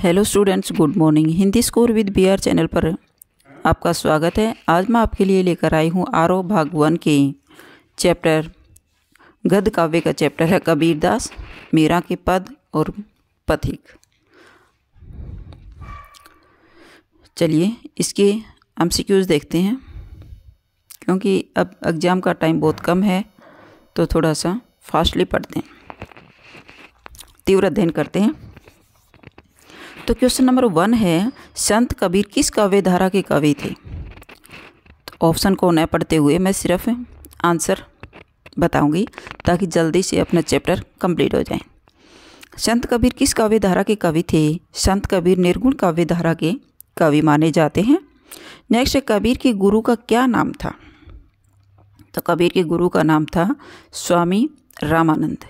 Hello students, good morning. Hindi score with BR channel पर आपका स्वागत है। आज मैं आपके लिए लेकर आई हूँ आरोह भाग 1 के चैप्टर गद्य काव्य का चैप्टर है कबीरदास, मीरा के पद और पथिक। चलिए इसके MCQs देखते हैं। क्योंकि अब एग्ज़ाम का टाइम बहुत कम है तो थोड़ा सा फास्टली पढ़ते हैं, तीव्र अध्ययन करते हैं। तो क्वेश्चन नंबर 1 है, संत कबीर किस काव्य धारा के कवि थे? तो ऑप्शन को न पढ़ते हुए मैं सिर्फ आंसर बताऊंगी ताकि जल्दी से अपना चैप्टर कंप्लीट हो जाए। संत कबीर किस काव्य धारा के कवि थे? संत कबीर निर्गुण काव्य धारा के कवि माने जाते हैं। नेक्स्ट, कबीर के गुरु का क्या नाम था? तो कबीर के गुरु का नाम था स्वामी रामानंद।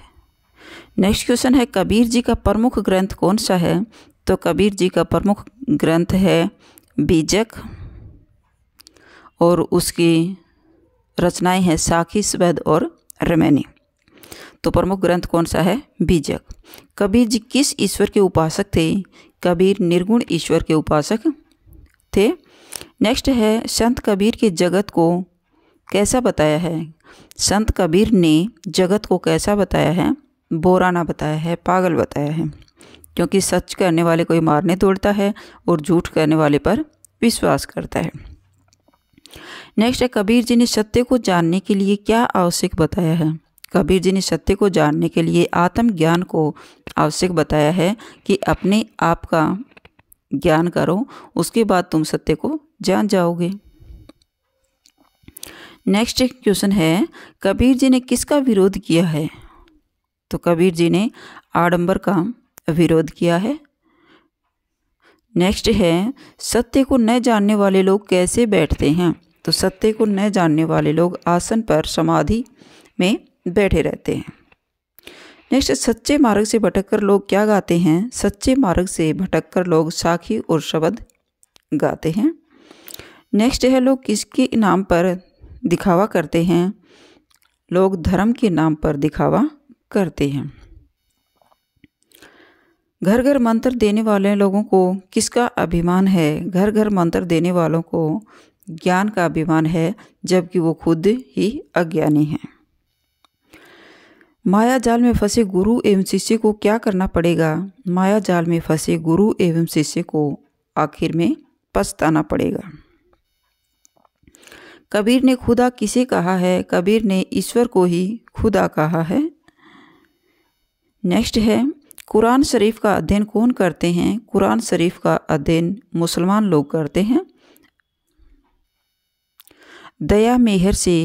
नेक्स्ट क्वेश्चन है, कबीर जी का प्रमुख ग्रंथ कौन सा है? तो कबीर जी का प्रमुख ग्रंथ है बीजक और उसकी रचनाएं हैं साखी, स्वेद और रमैनी। तो प्रमुख ग्रंथ कौन सा है? बीजक। कबीर जी किस ईश्वर के उपासक थे? कबीर निर्गुण ईश्वर के उपासक थे। नेक्स्ट है, संत कबीर के जगत को कैसा बताया है? संत कबीर ने जगत को कैसा बताया है? बोराना बताया है, पागल बताया है। क्योंकि सच करने वाले कोई मारने दौड़ता है और झूठ करने वाले पर विश्वास करता है। नेक्स्ट है, कबीर जी ने सत्य को जानने के लिए क्या आवश्यक बताया है? कबीर जी ने सत्य को जानने के लिए आत्मज्ञान को आवश्यक बताया है कि अपने आप का ज्ञान करो, उसके बाद तुम सत्य को जान जाओगे। नेक्स्ट क्वेश्चन है, कबीर जी ने किसका विरोध किया है? तो कबीर जी ने आडंबर का विरोध किया है। नेक्स्ट है, सत्य को न जानने वाले लोग कैसे बैठते हैं? तो सत्य को न जानने वाले लोग आसन पर समाधि में बैठे रहते हैं। नेक्स्ट, सच्चे मार्ग से भटककर लोग क्या गाते हैं? सच्चे मार्ग से भटककर लोग साखी और शब्द गाते हैं। नेक्स्ट है, लोग किसके नाम पर दिखावा करते हैं? लोग धर्म के नाम पर दिखावा करते हैं। घर घर मंत्र देने वाले लोगों को किसका अभिमान है? घर घर मंत्र देने वालों को ज्ञान का अभिमान है, जबकि वो खुद ही अज्ञानी हैं। माया जाल में फंसे गुरु एवं शिष्य को क्या करना पड़ेगा? माया जाल में फंसे गुरु एवं शिष्य को आखिर में पछताना पड़ेगा। कबीर ने खुदा किसे कहा है? कबीर ने ईश्वर को ही खुदा कहा है। नेक्स्ट है, कुरान शरीफ का अध्ययन कौन करते हैं? कुरान शरीफ का अध्ययन मुसलमान लोग करते हैं। दया मेहर से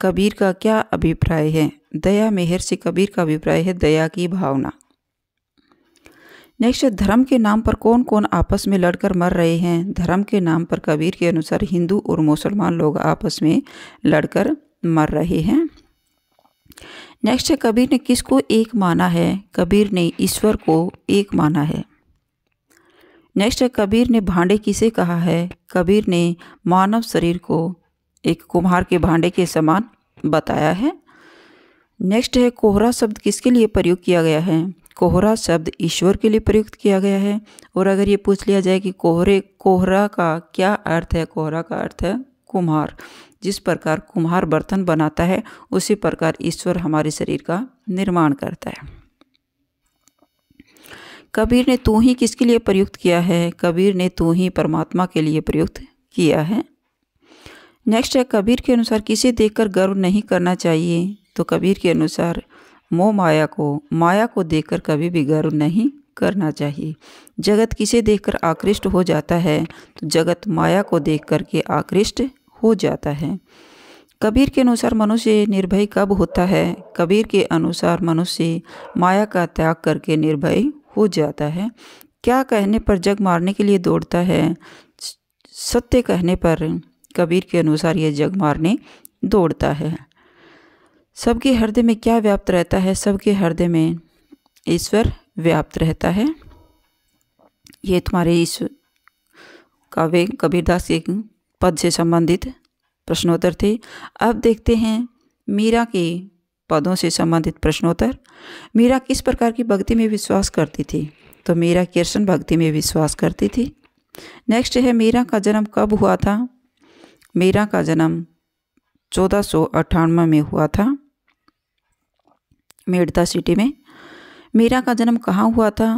कबीर का क्या अभिप्राय है? दया मेहर से कबीर का अभिप्राय है दया की भावना। नेक्स्ट, धर्म के नाम पर कौन कौन आपस में लड़कर मर रहे हैं? धर्म के नाम पर कबीर के अनुसार हिंदू और मुसलमान लोग आपस में लड़कर मर रहे हैं। नेक्स्ट है, कबीर ने किसको एक माना है? कबीर ने ईश्वर को एक माना है। नेक्स्ट है, कबीर ने भांडे किसे कहा है? कबीर ने मानव शरीर को एक कुम्हार के भांडे के समान बताया है। नेक्स्ट है, कोहरा शब्द किसके लिए प्रयुक्त किया गया है? कोहरा शब्द ईश्वर के लिए प्रयुक्त किया गया है। और अगर ये पूछ लिया जाए कि कोहरा का क्या अर्थ है? कोहरा का अर्थ है कुम्हार। जिस प्रकार कुम्हार बर्तन बनाता है, उसी प्रकार ईश्वर हमारे शरीर का निर्माण करता है। कबीर ने तू ही किसके लिए प्रयुक्त किया है? कबीर ने तू ही परमात्मा के लिए प्रयुक्त किया है। नेक्स्ट है, कबीर के अनुसार किसे देखकर गर्व नहीं करना चाहिए? तो कबीर के अनुसार मोह माया को देखकर कभी भी गर्व नहीं करना चाहिए। जगत किसे देखकर आकृष्ट हो जाता है? तो जगत माया को देख करके आकृष्ट हो जाता है। कबीर के अनुसार मनुष्य निर्भय कब होता है? कबीर के अनुसार मनुष्य माया का त्याग करके निर्भय हो जाता है। क्या कहने पर जग मारने के लिए दौड़ता है? सत्य कहने पर कबीर के अनुसार यह जग मारने दौड़ता है। सबके हृदय में क्या व्याप्त रहता है? सबके हृदय में ईश्वर व्याप्त रहता है। ये तुम्हारे इस काव्य कबीरदास के पद से संबंधित प्रश्नोत्तर थे। अब देखते हैं मीरा के पदों से संबंधित प्रश्नोत्तर। मीरा किस प्रकार की भक्ति में विश्वास करती थी? तो मीरा कृष्ण भक्ति में विश्वास करती थी। नेक्स्ट है मीरा का जन्म कब हुआ था। मीरा का जन्म 1498 में हुआ था, मेड़ता सिटी में। मीरा का जन्म कहाँ हुआ था।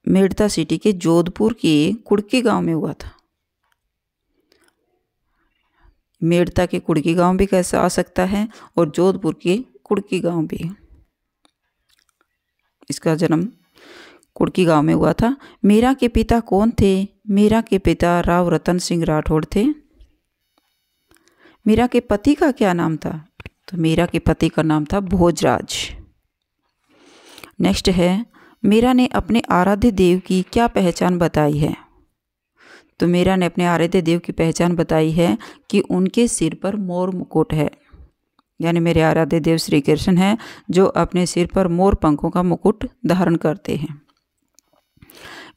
मेड़ता सिटी के जोधपुर के कुड़की गांव में हुआ था। मेड़ता के कुड़की गांव भी कैसा आ सकता है और जोधपुर के कुड़की गांव भी। इसका जन्म कुड़की गांव में हुआ था। मीरा के पिता कौन थे। मीरा के पिता राव रतन सिंह राठौड़ थे। मीरा के पति का क्या नाम था। तो मीरा के पति का नाम था भोजराज। नेक्स्ट है मीरा ने अपने आराध्य देव की क्या पहचान बताई है। तो मीरा ने अपने आराध्य देव की पहचान बताई है कि उनके सिर पर मोर मुकुट है, यानी मेरे आराध्य देव श्री कृष्ण हैं जो अपने सिर पर मोर पंखों का मुकुट धारण करते हैं।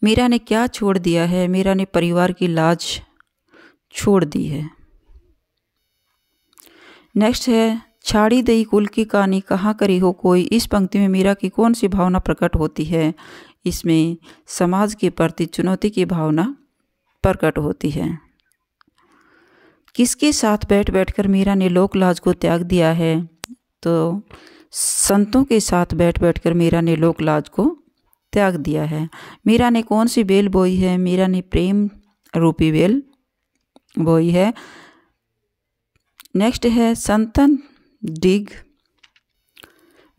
मीरा ने क्या छोड़ दिया है। मीरा ने परिवार की लाज छोड़ दी है। नेक्स्ट है छाड़ी दई कुल की कहानी कहाँ करी हो कोई। इस पंक्ति में मीरा की कौन सी भावना प्रकट होती है। इसमें समाज के प्रति चुनौती की भावना प्रकट होती है। किसके साथ बैठ बैठकर मीरा ने लोक लाज को त्याग दिया है। तो संतों के साथ बैठ बैठकर मीरा ने लोक लाज को त्याग दिया है। मीरा ने कौन सी बेल बोई है। मीरा ने प्रेम रूपी बेल बोई है। नेक्स्ट है संतन डिग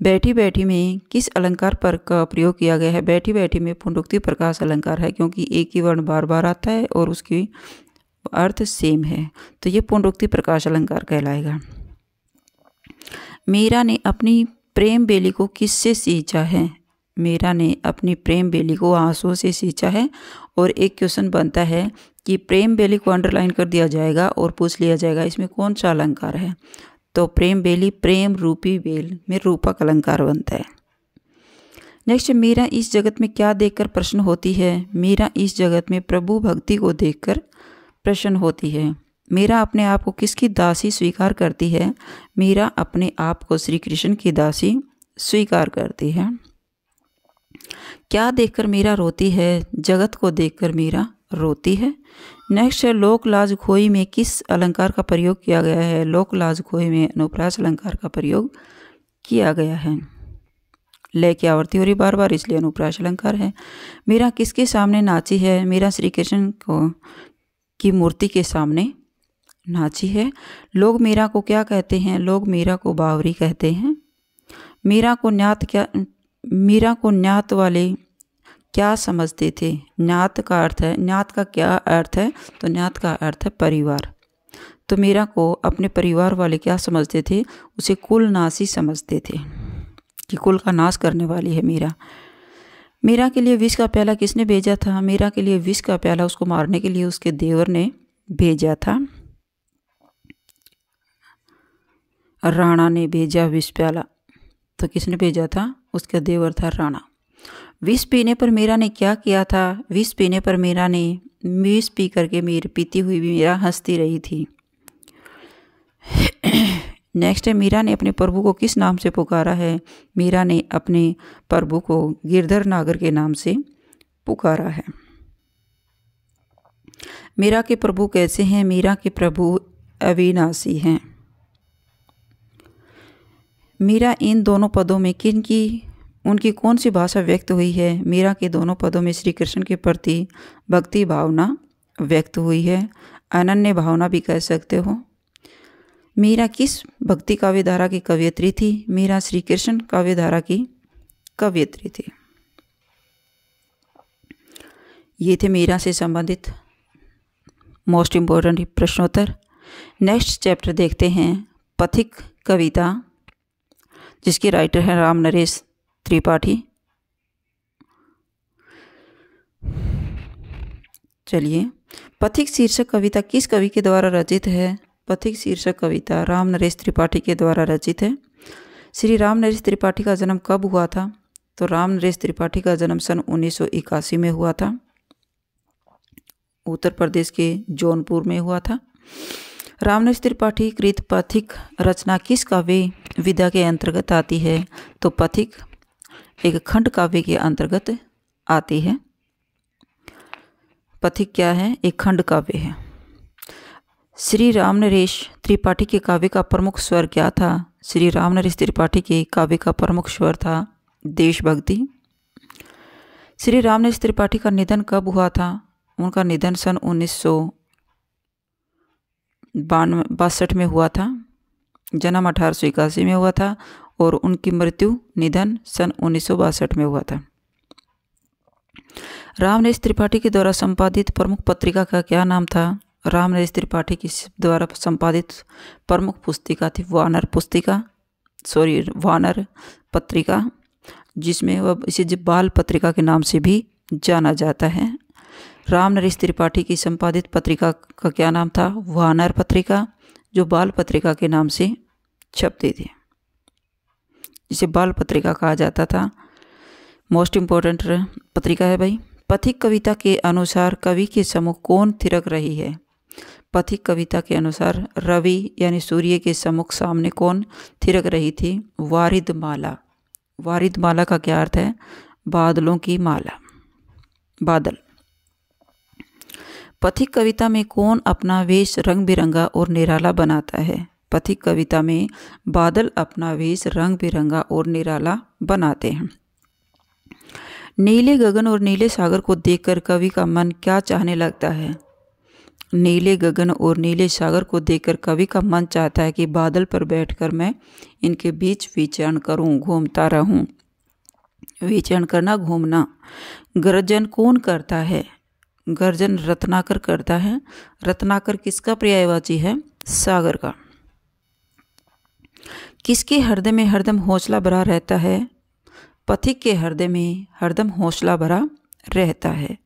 बैठी बैठी में किस अलंकार पर का प्रयोग किया गया है। बैठी बैठी में पुनरुक्ति प्रकाश अलंकार है, क्योंकि एक ही वर्ण बार बार आता है और उसकी अर्थ सेम है, तो ये पुनरुक्ति प्रकाश अलंकार कहलाएगा। मीरा ने अपनी प्रेम बेली को किससे सींचा है। मीरा ने अपनी प्रेम बेली को आंसुओं से सींचा है। और एक क्वेश्चन बनता है कि प्रेम बेली को अंडरलाइन कर दिया जाएगा और पूछ लिया जाएगा इसमें कौन सा अलंकार है। तो प्रेम बेली प्रेम रूपी बेल में रूपक अलंकार बनता है। नेक्स्ट, मीरा इस जगत में क्या देखकर प्रसन्न होती है। मीरा इस जगत में प्रभु भक्ति को देखकर प्रसन्न होती है। मीरा अपने आप को किसकी दासी स्वीकार करती है। मीरा अपने आप को श्री कृष्ण की दासी स्वीकार करती है। क्या देखकर मीरा रोती है। जगत को देखकर मीरा रोती है। नेक्स्ट है लोक लाज खोई में किस अलंकार का प्रयोग किया गया है। लोक लाज खोई में अनुप्रास अलंकार का प्रयोग किया गया है। लय की आवर्ती हो रही बार बार, इसलिए अनुप्रास अलंकार है। मीरा किसके सामने नाची है। मीरा श्री कृष्ण को की मूर्ति के सामने नाची है। लोग मीरा को क्या कहते हैं। लोग मीरा को बावरी कहते हैं। मीरा को न्यात वाले क्या समझते थे। न्यात का अर्थ है, न्यात का क्या अर्थ है। तो न्यात का अर्थ है परिवार। तो मीरा को अपने परिवार वाले क्या समझते थे। उसे कुल नासी समझते थे कि कुल का नाश करने वाली है मीरा। मीरा के लिए विष का प्याला किसने भेजा था। मीरा के लिए विष का प्याला उसको मारने के लिए उसके देवर ने भेजा था। राणा ने भेजा विष प्याला। तो किसने भेजा था। उसका देवर था राणा। विष पीने पर मीरा ने क्या किया था। विष पीने पर मीरा ने विष पी करके पीती हुई मीरा हंसती रही थी। नेक्स्ट है मीरा ने अपने प्रभु को किस नाम से पुकारा है। मीरा ने अपने प्रभु को गिरधर नागर के नाम से पुकारा है। मीरा के प्रभु कैसे हैं। मीरा के प्रभु अविनाशी हैं। मीरा इन दोनों पदों में उनकी कौन सी भाषा व्यक्त हुई है। मीरा के दोनों पदों में श्री कृष्ण के प्रति भक्ति भावना व्यक्त हुई है। अनन्य भावना भी कह सकते हो। मीरा किस भक्ति काव्यधारा की कवयित्री थी। मीरा श्री कृष्ण काव्यधारा की कवयित्री थी। ये थे मीरा से संबंधित मोस्ट इम्पोर्टेंट प्रश्नोत्तर। नेक्स्ट चैप्टर देखते हैं पथिक कविता, जिसके राइटर हैं राम नरेश त्रिपाठी। चलिए, पथिक शीर्षक कविता किस कवि के द्वारा रचित है। पथिक शीर्षक कविता राम नरेश त्रिपाठी के द्वारा रचित है। श्री राम नरेश त्रिपाठी का जन्म कब हुआ था। तो राम नरेश त्रिपाठी का जन्म सन 1981 में हुआ था। उत्तर प्रदेश के जौनपुर में हुआ था। राम नरेश त्रिपाठी कृत पथिक रचना किस काव्य विधा के अंतर्गत आती है। तो पथिक एक खंड काव्य के अंतर्गत आती है। पथिक क्या है? एक खंड काव्य है। श्री रामनरेश त्रिपाठी के काव्य का प्रमुख स्वर क्या था? श्री रामनरेश त्रिपाठी के काव्य का प्रमुख स्वर था देशभक्ति। श्री रामनरेश त्रिपाठी का निधन कब हुआ था? उनका निधन सन 1962 में हुआ था। जन्म 1881 में हुआ था और उनकी मृत्यु निधन सन 1962 में हुआ था। रामनरेश त्रिपाठी के द्वारा संपादित प्रमुख पत्रिका का क्या नाम था? रामनरेश त्रिपाठी के द्वारा संपादित प्रमुख पुस्तिका थी वानर पत्रिका, जिसमें वह इसे बाल पत्रिका के नाम से भी जाना जाता है। रामनरेश त्रिपाठी की संपादित पत्रिका का क्या नाम था? वानर पत्रिका, जो बाल पत्रिका के नाम से छपती थी, इसे बाल पत्रिका कहा जाता था। मोस्ट इम्पोर्टेंट पत्रिका है भाई। पथिक कविता के अनुसार कवि के सम्मुख कौन थिरक रही है? पथिक कविता के अनुसार रवि यानी सूर्य के सम्मुख सामने कौन थिरक रही थी? वारिधमाला। वारिधमाला का क्या अर्थ है? बादलों की माला, बादल। पथिक कविता में कौन अपना वेश रंग बिरंगा और निराला बनाता है? पथिक कविता में बादल अपना वेश रंग बिरंगा और निराला बनाते हैं। नीले गगन और नीले सागर को देखकर कवि का मन क्या चाहने लगता है? नीले गगन और नीले सागर को देखकर कवि का मन चाहता है कि बादल पर बैठकर मैं इनके बीच विचरण करूं, घूमता रहूं। विचरण करना, घूमना। गर्जन कौन करता है? गर्जन रत्नाकर करता है। रत्नाकर किसका पर्यायवाची है? सागर का। किसके हृदय में हरदम हौसला भरा रहता है? पथिक के हृदय में हरदम हौसला भरा रहता है।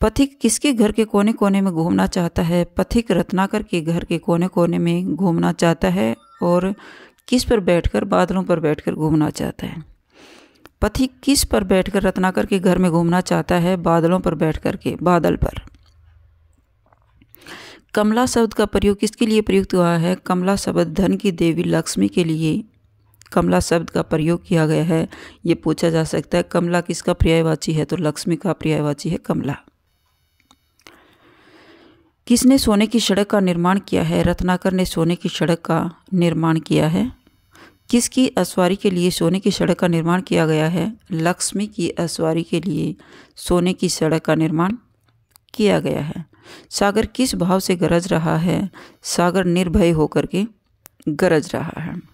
पथिक किसके घर के कोने कोने में घूमना चाहता है? पथिक रत्नाकर के घर के कोने कोने में घूमना चाहता है। और किस पर बैठकर? बादलों पर बैठकर घूमना चाहता है। पथिक किस पर बैठकर रत्नाकर के घर में घूमना चाहता है? बादलों पर बैठकर के, बादल पर। कमला शब्द का प्रयोग किसके लिए प्रयुक्त हुआ है? कमला शब्द धन की देवी लक्ष्मी के लिए कमला शब्द का प्रयोग किया गया है। ये पूछा जा सकता है कमला किसका पर्यायवाची है? तो लक्ष्मी का पर्यायवाची है कमला। किसने सोने की सड़क का निर्माण किया है? रत्नाकर ने सोने की सड़क का निर्माण किया है। किसकी अस्वारी के लिए सोने की सड़क का निर्माण किया गया है? लक्ष्मी की अस्वारी के लिए सोने की सड़क का निर्माण किया गया है। सागर किस भाव से गरज रहा है? सागर निर्भय होकर के गरज रहा है।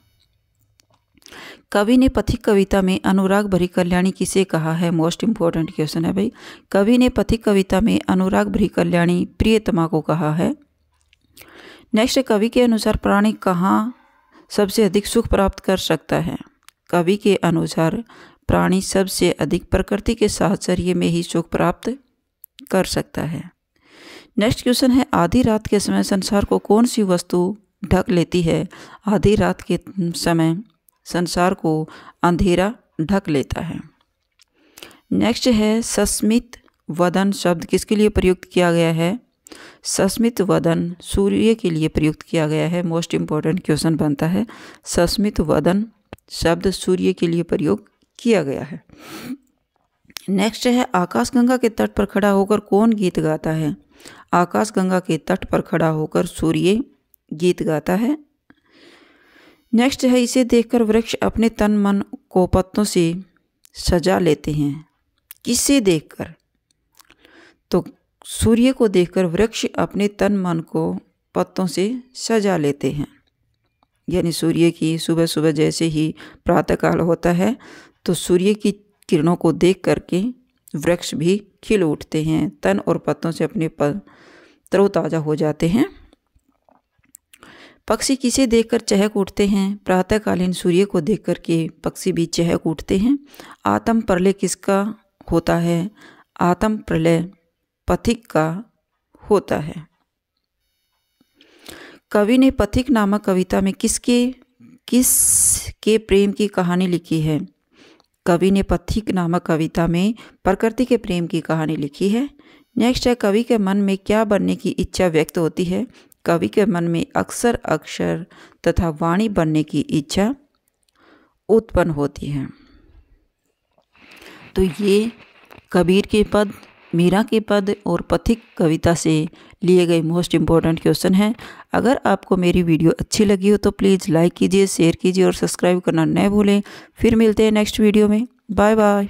कवि ने पथिक कविता में अनुराग भरी कल्याणी किसे कहा है? मोस्ट इम्पोर्टेंट क्वेश्चन है भाई। कवि ने पथिक कविता में अनुराग भरी कल्याणी प्रियतमा को कहा है। नेक्स्ट, कवि के अनुसार प्राणी कहाँ सबसे अधिक सुख प्राप्त कर सकता है? कवि के अनुसार प्राणी सबसे अधिक प्रकृति के साहचर्य में ही सुख प्राप्त कर सकता है। नेक्स्ट क्वेश्चन है, आधी रात के समय संसार को कौन सी वस्तु ढक लेती है? आधी रात के समय संसार को अंधेरा ढक लेता है। नेक्स्ट है, सस्मित वदन शब्द किसके लिए प्रयुक्त किया गया है? सस्मित वदन सूर्य के लिए प्रयुक्त किया गया है। मोस्ट इम्पोर्टेंट क्वेश्चन बनता है, सस्मित वदन शब्द सूर्य के लिए प्रयोग किया गया है। नेक्स्ट है, आकाशगंगा के तट पर खड़ा होकर कौन गीत गाता है? आकाशगंगा के तट पर खड़ा होकर सूर्य गीत गाता है। नेक्स्ट है, इसे देखकर वृक्ष अपने तन मन को पत्तों से सजा लेते हैं। किसे देखकर? तो सूर्य को देखकर वृक्ष अपने तन मन को पत्तों से सजा लेते हैं। यानी सूर्य की सुबह सुबह जैसे ही प्रातःकाल होता है तो सूर्य की किरणों को देख करके वृक्ष भी खिल उठते हैं, तन और पत्तों से अपने तरोताज़ा हो जाते हैं। पक्षी किसे देखकर चहक उठते हैं? प्रातःकालीन सूर्य को देख कर के पक्षी भी चहक उठते हैं। आत्म प्रलय किसका होता है? आत्म प्रलय पथिक का होता है। कवि ने पथिक नामक कविता में किसके प्रेम की कहानी लिखी है? कवि ने पथिक नामक कविता में प्रकृति के प्रेम की कहानी लिखी है। नेक्स्ट है, कवि के मन में क्या बनने की इच्छा व्यक्त होती है? कवि के मन में अक्सर अक्षर तथा वाणी बनने की इच्छा उत्पन्न होती है। तो ये कबीर के पद, मीरा के पद और पथिक कविता से लिए गए मोस्ट इम्पोर्टेंट क्वेश्चन हैं। अगर आपको मेरी वीडियो अच्छी लगी हो तो प्लीज़ लाइक कीजिए, शेयर कीजिए और सब्सक्राइब करना न भूलें। फिर मिलते हैं नेक्स्ट वीडियो में। Bye bye.